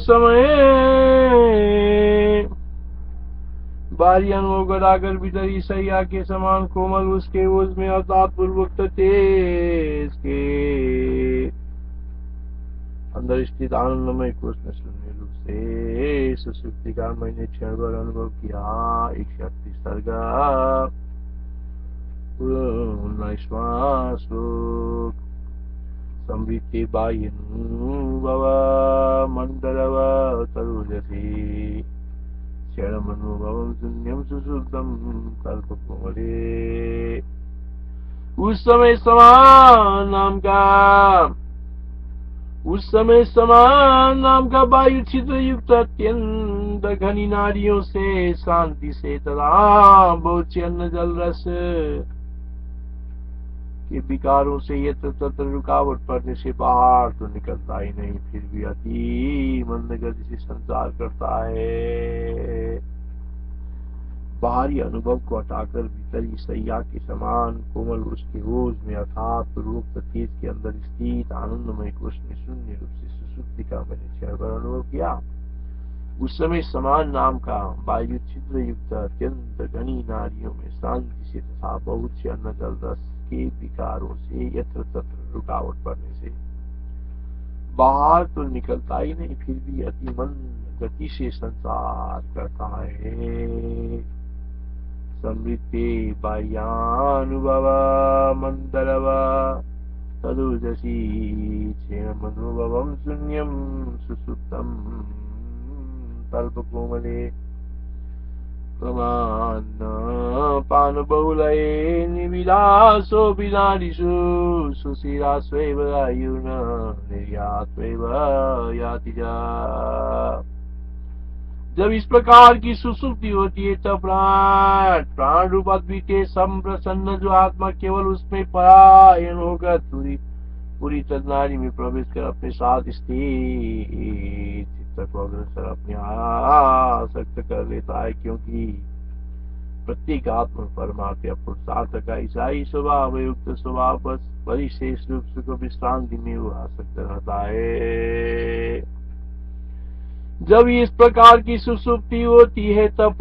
समय बाहरी अनुभव घटाकर भीतर ईसैया के समान कोमल उसके ओज में अर्थात पूर्वोक्त तेज के अंदर स्थित आनंदमय कोष में शून्य रूप से सुसुप्ति का मैंने क्षण भर अनुभव किया। 31 सर्ग 19वां श्लोक। संवृत्ति बाह्यनुभव मंडलव तरुजसी क्षणमनुभवं शून्यं सुसुप्तं कल्पकोमले। उस समय समान नाम का वायु छिद्र युक्त अत्यंत घनी नाड़ियों से शांति से तथा बहुत अन्न जल रस के विकारों से यत्र तत्र रुकावट पड़ने से बाहर तो निकलता ही नहीं, फिर भी अति मंद गति से संचार करता है। बाहरी अनुभव को हटाकर भीतर ईसैया के समान कोमल उसके ओज में अर्थात रूप तेज के अंदर स्थित आनंदमय कोष में शून्य रूप से सुसुप्ति का मैंने क्षण भर अनुभव किया। उस समय समान नाम का वायु छिद्र युक्त अत्यंत घनी नाड़ियों में शांति से तथा बहुत से अन्न जल रस के विकारों से यत्र तत्र रुकावट पड़ने से बाहर तो निकलता ही नहीं, फिर भी अति मंद गति से संचार करता है। समृद्धि बाह्यानुभव मंदरव तदुजसी क्षेममनुभवं शून्यं सुसुप्तं कल्पकोमले। प्रमाण बहुलये निविलासो विनादिषु सुशिरास्वैव आयुर्न निर्यात्वैव याति जा। जब इस प्रकार की सुसुप्ति होती है तब प्राण रूप अद्वितीय संप्रसन्न जो आत्मा केवल उसमें परायण होकर पूरी तदनाड़ी में प्रवेश कर अपने साथ स्थित चित्त को अग्रसर अपने आसक्त कर लेता है, क्योंकि प्रत्येक आत्मा परमात्मा पुरुषार्थ का ऐसा ही स्वभाव युक्त स्वभाव बस परिशेष रूप सुख विश्रांति में वो आसक्त रहता है। जब इस प्रकार की सुसुप्ति होती है तब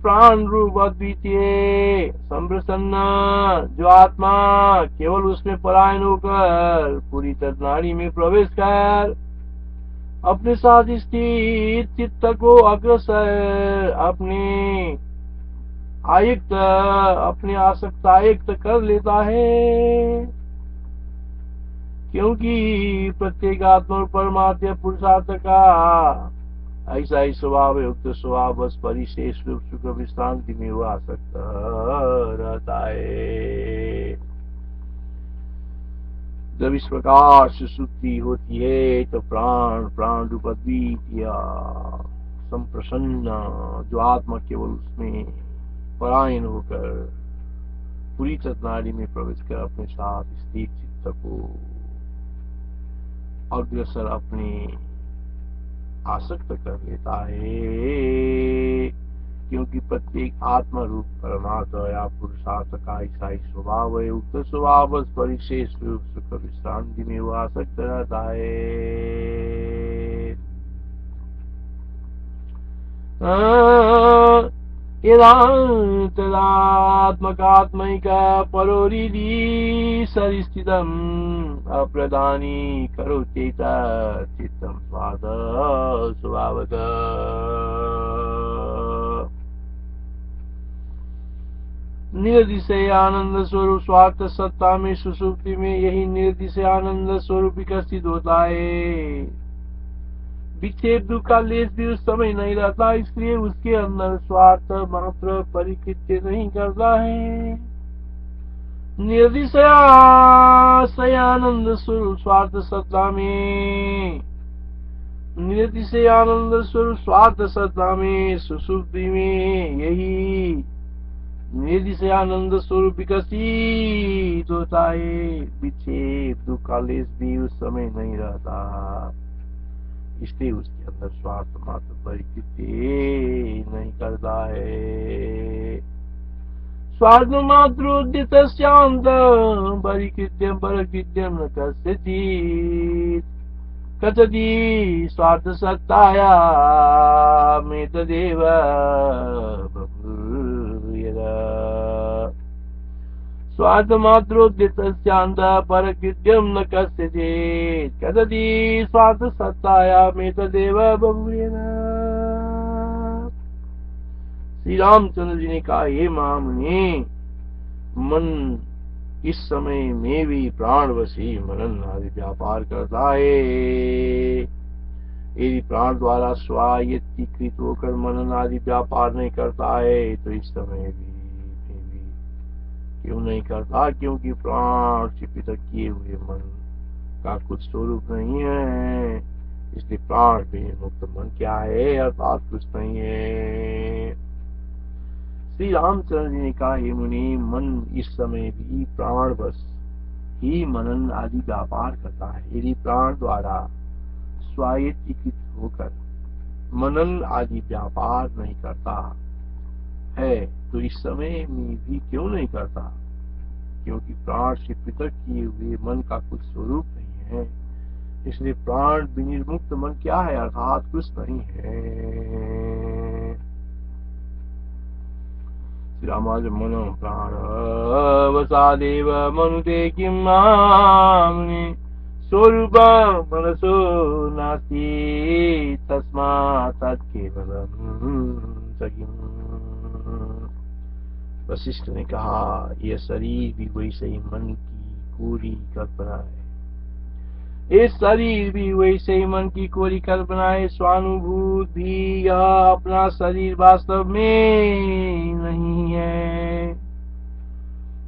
प्राण रूप अद्वितीय संप्रसन्न जो आत्मा केवल उसमें परायण होकर पूरी तदनाड़ी में प्रवेश कर अपने साथ स्थित चित्त को अग्रसर अपने आसक्त आयुक्त कर लेता है, क्योंकि प्रत्येक आत्मा और परमात्मा पुरुषार्थ का ऐसा ही स्वभाव युक्त स्वभाव बस परिशेष रूप सुख विश्रांति में वो आसक्त रहता है। जब इस प्रकार सुसुप्ति होती है तो प्राण रूप अद्वितीय संप्रसन्न जो आत्मा केवल उसमें परायण होकर पूरी तदनाड़ी में प्रवेश कर अपने साथ स्थित चित्त को अग्रसर अपने आसक्त कर लेता है, क्योंकि प्रत्येक आत्मा रूप परमात्मा या पुरुषार्थ का ऐसा ही स्वभाव है उक्त स्वभाव बस परिशेष रूप सुख विश्रांति में वो आसक्त रहता है। यदात्मकात्मैक परोरिधि सरिस्थितम् अप्रदानी करोत्येत चित्तं स्वाद स्वभावतः। निर्दिशय आनंद स्वरूप स्वार्थ सत्ता में सुसुप्ति में यही निर्दिशय आनंद स्वरूप विकसित होता है। विक्षेप दुख का लेस भी उस समय नहीं रहता, इसलिए उसके अंदर स्वार्थ मात्र परिकृत्य नहीं करता है। निर्दिशयानंद स्वरूप स्वार्थ सत्ता में निर्दिशयानंद स्वरूप स्वार्थ सत्ता में सुसुप्ति में यही निर्दिशयानंद स्वरूप विकसित होता है। विक्षेप दुख का लेस भी उस समय नहीं रहता, इसलिए उसके अंदर स्वार्थ मात्र परिकृति नहीं करता है। स्वार्थ मात्र उद्दित शांत परिकृत्यम परकृत्यम न कस्यचित् कथति स्वार्थ सत्ताया मे तदेव बभूयदा। स्वार्थमात्रोद्यतस्यान्त परकृत्यं न कस्यचित् कथति स्वार्थ सत्ताया मे तदेव बभूयदा। श्री रामचंद्र जी ने कहा, हे महामुनि, मन इस समय में भी प्राणवशी मनन आदि व्यापार करता है। यदि प्राण द्वारा स्वायत्तीकृत होकर मनन आदि व्यापार नहीं करता है तो इस समय भी क्यों नहीं करता? क्योंकि प्राण से पृथक किए हुए मन का कुछ स्वरूप नहीं है, इसलिए प्राण भी मुक्त मन क्या है? अर्थात कुछ नहीं है। श्री रामचंद्र जी ने कहा, हे मुनि, मन इस समय भी प्राणवश ही मनन आदि व्यापार करता है। यदि प्राण द्वारा स्वायत्तीकृत होकर मनन आदि व्यापार नहीं करता है तो इस समय में भी क्यों नहीं करता? क्योंकि प्राण से पृथक किए हुए मन का कुछ स्वरूप नहीं है, इसलिए प्राण विनिर्मुक्त मन क्या है? अर्थात कुछ नहीं है। श्री रामानुज मनो प्राण वसादेव मनुते किं मामनि स्वरूप मनसो नास्ति तस्मात् तत्केवलं सकिम्। वशिष्ठ ने कहा, यह शरीर भी वैसे ही मन की कोरी कल्पना है। ये शरीर भी वैसे ही मन की कोरी कल्पना है। स्वानुभूत भी यह अपना शरीर वास्तव में नहीं है।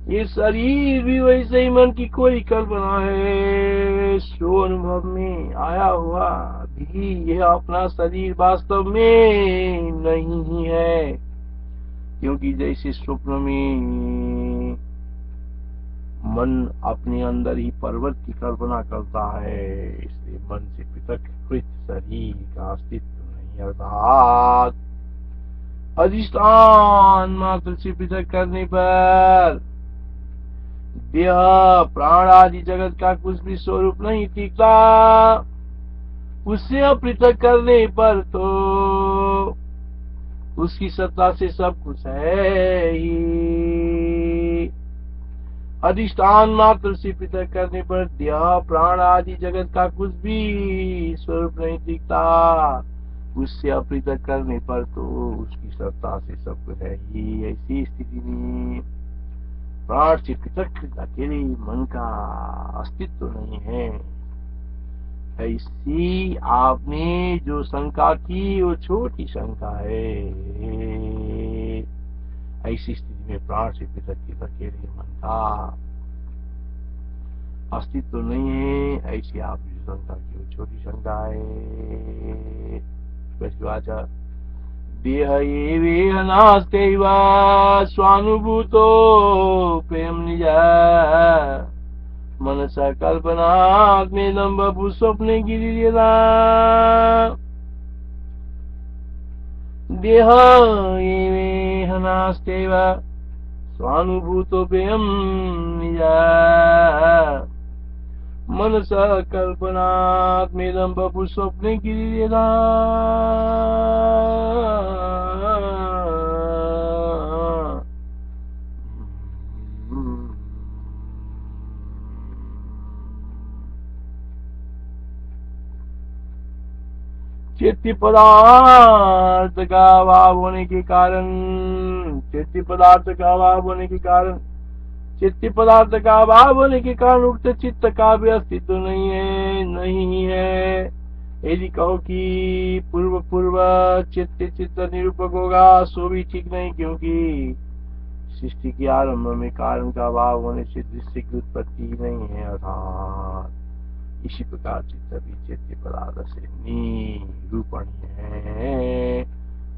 ये शरीर भी वैसे ही मन की कोई कल्पना है। स्वानुभव में आया हुआ भी यह अपना शरीर वास्तव में नहीं है, क्योंकि जैसे स्वप्न में मन अपने अंदर ही पर्वत की कल्पना करता है, इसलिए मन से पृथक कृत शरीर का अस्तित्व नहीं। अर्थात अधिष्ठान मात्र से पृथक करने पर देह प्राण आदि जगत का कुछ भी स्वरूप नहीं टिकता। उससे पृथक करने पर तो उसकी सत्ता से सब कुछ है ही। अधिष्ठान मात्र से पृथक करने पर देह प्राण आदि जगत का कुछ भी स्वरूप नहीं दिखता। उससे अपृथक करने पर तो उसकी सत्ता से सब कुछ है ही। ऐसी स्थिति में प्राण से पृथक अकेले मन का अस्तित्व नहीं है। ऐसी आपने जो शंका की वो छोटी शंका है। ऐसी स्थिति में प्राण से पृथक अकेले मन का अस्तित्व नहीं है। ऐसी आपने शंका की वो छोटी शंका है। देह एवेह नास्त्यैव स्वानुभूतो प्रेम निजा मनसा कल्पनात्मेदं बभू स्वप्ने गिरियदा। देह एवेह नास्त्यैव स्वानुभूतोऽप्ययं निजा मनसा कल्पनात्मेदं बभू स्वप्ने गिरियदा। चेत्य पदार्थ का अभाव होने के कारण चित्त पदार्थ का अभाव उक्त चित्त का भी अस्तित्व नहीं है। यदि कहो कि पूर्व चित्त निरूपक होगा सो भी ठीक नहीं, क्योंकि सृष्टि के आरंभ में कारण का अभाव होने से दृश्य की उत्पत्ति नहीं है। अर्थात इसी प्रकार चित्त भी चैत्य पदार्थ से निरूपणीय है।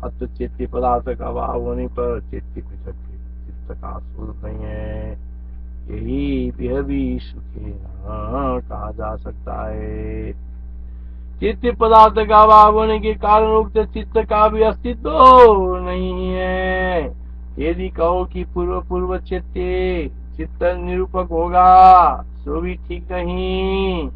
अतः चैत्य पदार्थ का अभाव होने पर चैत्य चित्त का स्वरूप नहीं है। यही भी सुखे कहा जा सकता है। चित्त पदार्थ का अभाव होने के कारण उक्त चित्त का भी अस्तित्व नहीं है। यदि कहो कि पूर्व चित्त निरूपक होगा सो भी ठीक नहीं,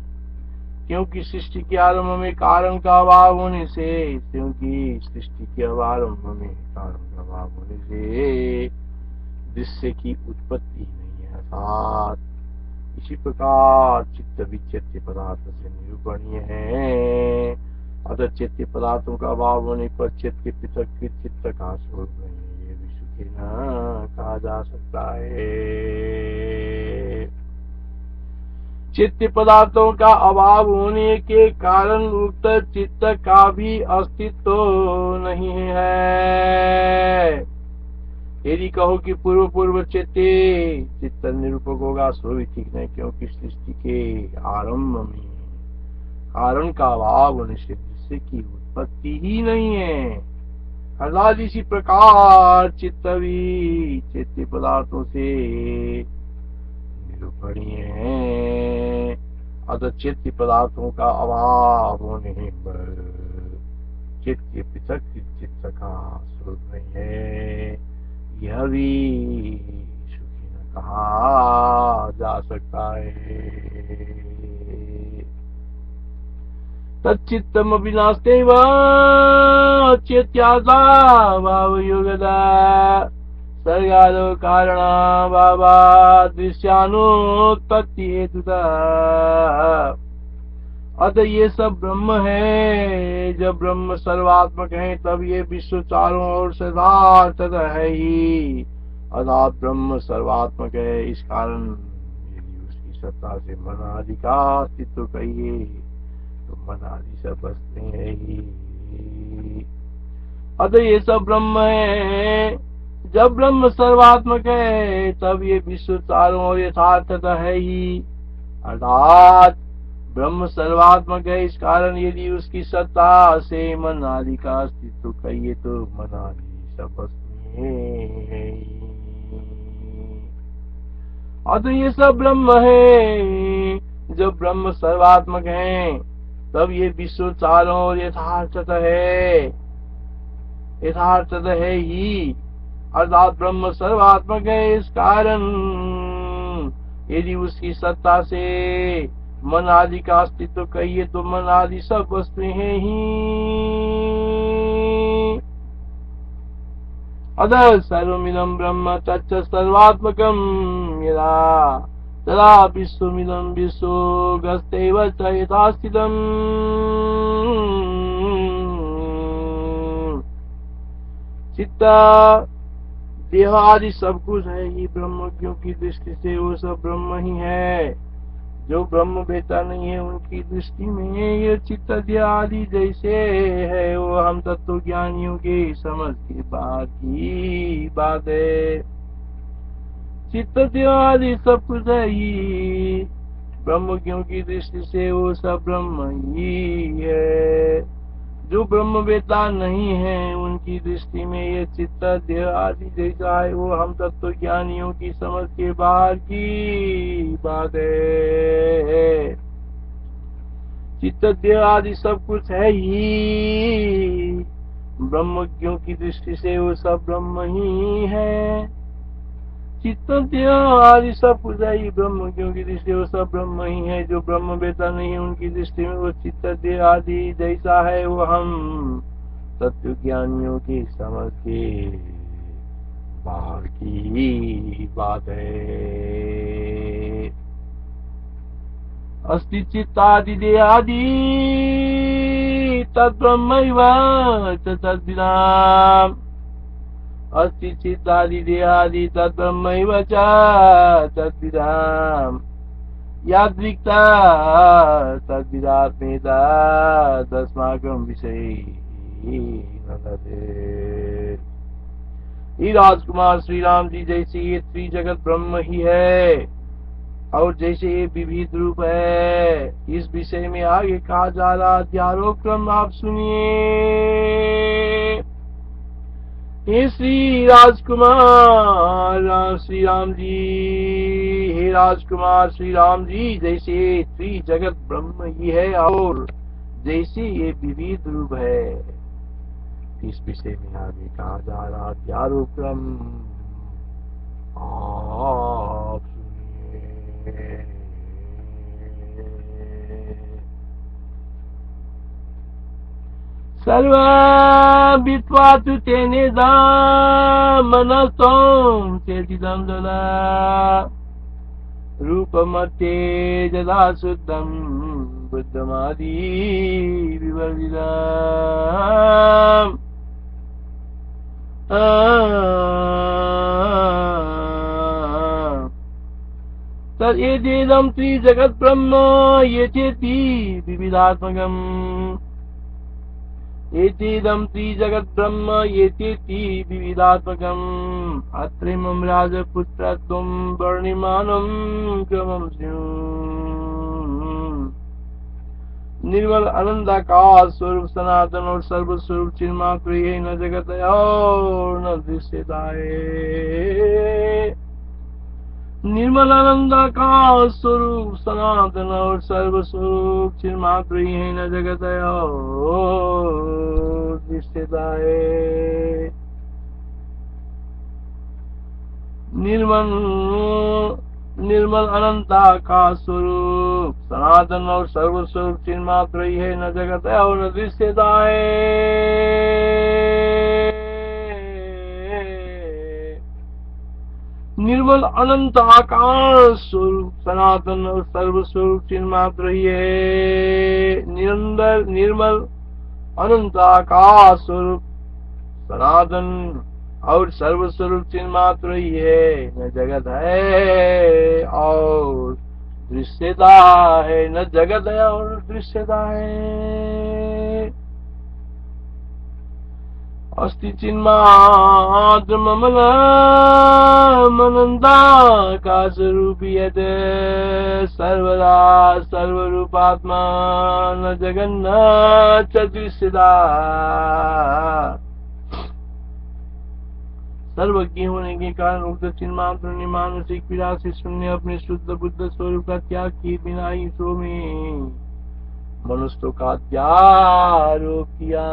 क्योंकि सृष्टि के आरंभ में कारण का अभाव होने से, क्योंकि सृष्टि के आरंभ में कारण का अभाव होने से दृश्य की उत्पत्ति नहीं है। अर्थात इसी प्रकार चित्त विचित्य पदार्थ से निरूपणीय है। अतः चित्त पदार्थों का अभाव होने पर चित्त के पृथक चित्त का स्वरूप नहीं, ये भी सुखी न कहा जा सकता है। चित्त पदार्थों का अभाव होने के कारण उक्त चित्त का भी अस्तित्व नहीं है। यदि कहो कि पूर्व पूर्व चित्त निरूपक होगा, सो भी ठीक नहीं, क्योंकि सृष्टि के आरंभ में कारण का अभाव होने से जिससे की उत्पत्ति ही नहीं है। अर्थात इसी प्रकार चित्त भी चित्त पदार्थों से निरूपणीय है। अतः चित्त पदार्थों का अभाव होने पर चित्त पृथक चित्त का स्वरूप नहीं है, यह भी सुखी न कहा जा सकता है। तच्चित्तम विनास्ते व चेत्यादा भावयोगदा सर्गादो कारणा भावा दृश्यानुत्पत्ति हेतुता। अतः ये सब ब्रह्म है। जब ब्रह्म सर्वात्मक है तब ये विश्व चारों ओर से है ही। अर्थात ब्रह्म सर्वात्मक है, इस कारण यदि उसकी सत्ता से मन आदि का अस्तित्व कहिए तो मन आदि सब बसते हैं ही। अतः ये सब ब्रह्म है। जब ब्रह्म सर्वात्मक है तब ये विश्व चारों ओर यथार्थता है ही। अर्थात ब्रह्म सर्वात्मक है, इस कारण यदि उसकी सत्ता से मन आदि का अस्तित्व कहिए तो मन आदि सब वस्तुएं हैं। अतः ये सब ब्रह्म है। जब ब्रह्म सर्वात्मक है तब ये विश्व चारों ओर यथार्थता है ही। अर्थात ब्रह्म सर्वात्मक है, इस कारण यदि उसकी सत्ता से मन आदि का अस्तित्व कहिए तो मन आदि सब वस्तुएं हैं ही। अतः सर्वमिदं ब्रह्म तच्च सर्वात्मकं यदा तदा विश्वमिदं विश्वोऽगस्त्यैव च यथा स्थितम्। चित्त देह आदि सब कुछ है ही ब्रह्मज्ञों की दृष्टि से वो सब ब्रह्म ही है। जो ब्रह्म वेता नहीं है उनकी दृष्टि में ये चित्त देह आदि जैसे है वो हम तत्व ज्ञानियों के समझ के बाद की बात है। चित्त देह आदि सब कुछ है ही, ब्रह्मज्ञों की दृष्टि से वो सब ब्रह्म ही है। जो ब्रह्म वेता नहीं है उनकी दृष्टि में ये चित्त देह आदि जैसा है वो हम तत्व ज्ञानियों की समझ के बाहर की बात है। चित्त देह आदि सब कुछ है ही, ब्रह्मज्ञों की दृष्टि से वो सब ब्रह्म ही है। चित्त देह आदि सब कुछ है ही, ब्रह्मज्ञों की दृष्टि वो सब ब्रह्म ही है। जो ब्रह्म वेता नहीं है उनकी दृष्टि में वो चित्त देह आदि जैसा है वो हम तत्व ज्ञानियों की समझ के बाहर की बात है। अस्ति चित्तादि देहादि तद्ब्रह्मैव तद्विदाम्। अस्ति चित्तादि देहादि तद्ब्रह्मैव च तद्विदाम्। यादृक्ता तद्विदात्मेता तस्माकं विषये ही। राजकुमार श्री राम जी जैसे ये त्रिजगत ब्रह्म ही है और जैसे ये विविध रूप है, इस विषय में आगे कहा जा रहा अध्यारोप क्रम आप सुनिए। हे श्री राजकुमार श्री राम जी, हे राजकुमार श्री राम जी जैसे त्रिजगत ब्रह्म ही है और जैसे ये विविध रूप है, इस विषय में आगे कहा जा रहा अध्यारोप क्रम आप सुनिए। सर्वं विद्वा तु तेनेदं मनस्त्वं चेतिदं ददा रूपमध्ये यदा शुद्धं बुद्धमादि विवर्जितम् तदेदं त्रिजगद्ब्रह्म यचेति विविधात्मकम् एतेदं त्रिजगद्ब्रह्म एतेति विविधात्मकम् अत्रिमं राजपुत्रत्वं वर्णिमानं क्रमं स्युः निर्मल आनंदाकार स्वरूप सनातन और सर्वस्वरूप चिन्मात्र ये न जगत और न दृश्यताए। निर्मल आनंदाकार स्वरूप सनातन और सर्वस्वरूप चिन्मात्र ये न जगत और दृश्यताए। निर्मल अनंताकार स्वरूप सनातन और सर्वस्वरूप चिन्मात्र ही है, न जगत है और न दृश्यता है। निर्मल अनंत आकार स्वरूप सनातन और सर्वस्वरूप चिन्मात्र ही है। निर्मल अनंत आकार स्वरूप सनातन और सर्वस्वरूप चिन्मात्र ही है, न जगत है और दृश्यता है। न जगत है और दृश्यता है। अस्ति चिन्मात्र ममनाकाशरूपी यत् सर्वदा सर्वरूपात्मा न जगन्न च दृश्यता। सर्वज्ञ होने के कारण उक्त चिन्मात्र ने मानसिक पीड़ा से शून्य अपने शुद्ध बुद्ध स्वरूप का त्याग किए बिना ईश्वर में मनुष्य का त्याग किया।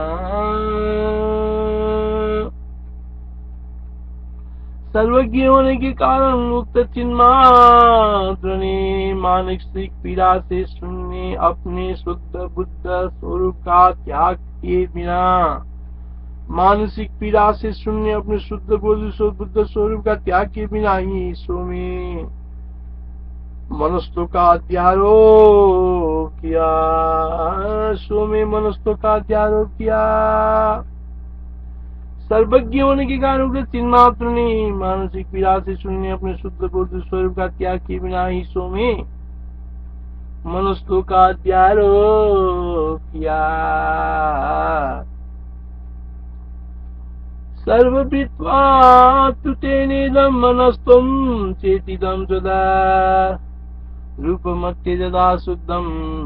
सर्वज्ञ होने के कारण उक्त चिन्मात्र ने मानसिक पीड़ा से शून्य अपने शुद्ध बुद्ध स्वरूप का त्याग किए बिना मानसिक पीड़ा से शून्य अपने शुद्ध बुद्ध स्वरूप का त्याग के बिना ही ईश्वर में मनुष्य का त्याग किया। ईश्वर में मनुष्य का त्याग किया। सर्वज्ञ होने के कारण चिन्मात्र ने मानसिक पीड़ा से शून्य अपने शुद्ध बुद्ध स्वरूप का त्याग के बिना ईश्वर में मनुष्य का त्याग किया। सर्वविद्वा तु तेनेदं मनस्त्वं चेतिदं सदा रूपमत्ते यदा शुद्धं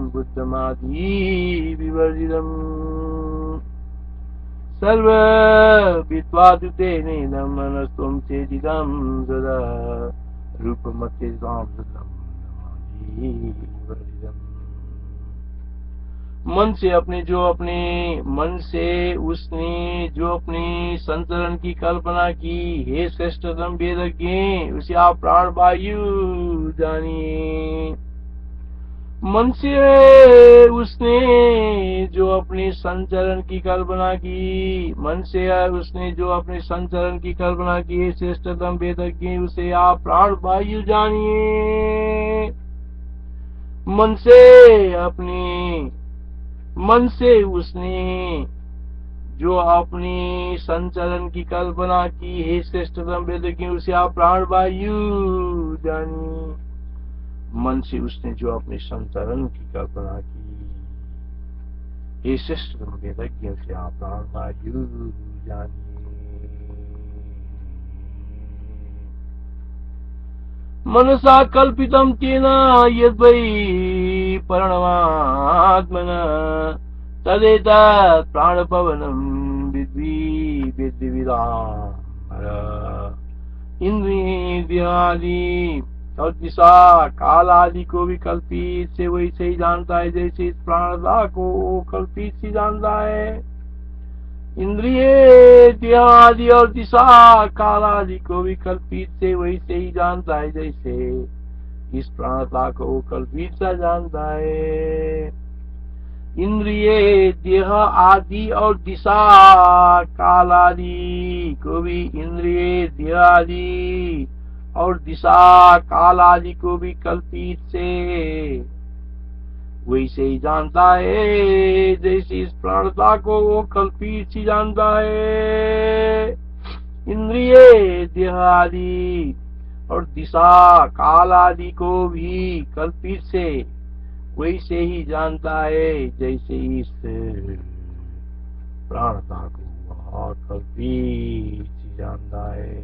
बुद्धमादि विवर्जितम्। सर्वविद्वा तु तेनेदं मनस्त्वं चेतिदं सदा रूपमत्ते यदा शुद्धं बुद्धमादि विवर्जितम्। मन से उसने जो अपने संचरण की कल्पना की, हे श्रेष्ठतम वेदज्ञ उसे आप प्राण वायु जानिए। मन से उसने जो अपने संचरण की कल्पना की, मन से उसने जो अपने संचरण की कल्पना की, हे श्रेष्ठतम वेदज्ञ उसे आप प्राण वायु जानिए। मन से उसने जो अपनी संचरण की कल्पना की, हे श्रेष्ठतम वेदज्ञ उसे आप प्राण वायु जानिए। मन से उसने जो अपने संचरण की कल्पना की, हे श्रेष्ठतम वेदज्ञ उसे आप प्राण वायु जानिए। मनसा कल्पितं तेन यद्वै परिणमात्मना तदेतत् प्राणपवनं विद्विविदाम्। इंद्रियादि और दिशा काल आदि को भी कल्पित से वैसे ही जानता है जैसे इस प्राणदा को कल्पित से जानता है। इंद्रिय आदि और दिशा काल आदि को भी कल्पित से वैसे ही जानता है जैसे इस प्राणता को कल्पित सा जानता है। इंद्रिय, देह आदि और दिशा काल आदि को भी, इंद्रिय, देह आदि और दिशा काल आदि को भी कल्पित से वैसे ही जानता है जैसे इस प्राणता को वो कल्पित ही जानता है। इंद्रिय, देह आदि और दिशा काल आदि को भी कल्पित से वैसे ही जानता है जैसे इस प्राणता को वह कल्पित ही जानता है।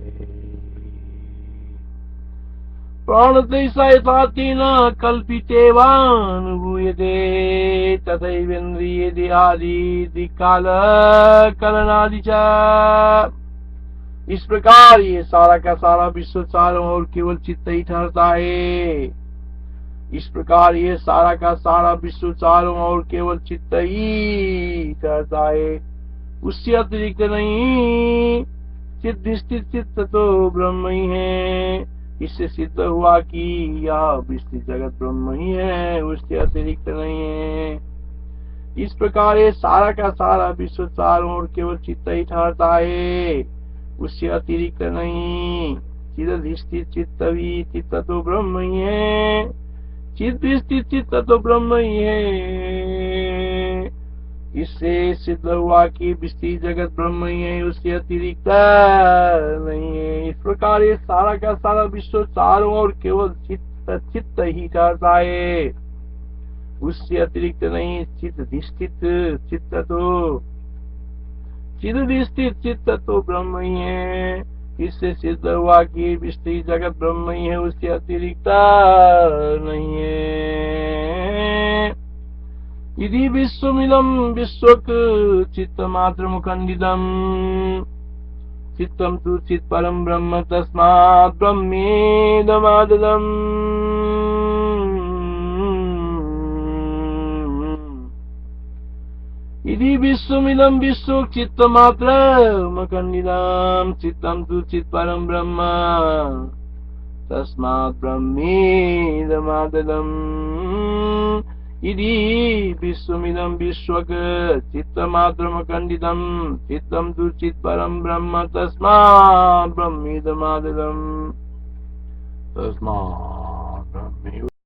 प्राणतैसा यथा तेन कल्पितेवानुभूयते तथैवेन्द्रिये देहादि काल कलनादि च। इस प्रकार ये सारा का सारा विश्व चारों और केवल चित्त ही ठहरता है। इस प्रकार ये सारा का सारा विश्व चारों और केवल चित्त ही ठहरता है, उससे अतिरिक्त नहीं। चित्त चित्त तो ब्रह्म ही है। इससे सिद्ध हुआ कि यह विस्तृत जगत ब्रह्म ही है, उससे अतिरिक्त नहीं है। इस प्रकार ये सारा का सारा विश्व चारों और केवल चित्त ही ठहरता है, उससे अतिरिक्त नहीं। चिदधिष्ठित चित्त भी चित्त तो ब्रह्म ही है, चिदधिष्ठित चित्त तो ब्रह्म ही है। इससे सिद्ध हुआ कि विस्तृत जगत ब्रह्म ही है, उससे अतिरिक्त नहीं है। इस प्रकार ये सारा का सारा विश्व चारों और केवल चित्त ही ठहरता है, उससे अतिरिक्त नहीं। चिदधिष्ठित चित्त तो ब्रह्म ही है। इससे सिद्ध हुआ कि विस्तृत जगत ब्रह्म ही है, उससे अतिरिक्त नहीं है। यदि विश्वमिदं विश्वक चित्तमात्रमुखण्डितम् चित्तं तु चित्परं ब्रह्म तस्मात् ब्रह्मेदमाददम्। यदि विश्वमिदं विश्वक चित्तमात्रमुखण्डितम् चित्तं तु चित्परं ब्रह्म तस्मात् ब्रह्मेदमाददम्। यदि विश्वमिदं विश्वक चित्तमात्रमखण्डितं चित्तं तु चित्परं ब्रह्म तस्मात् ब्रह्मेदमाददम्। तस्मात्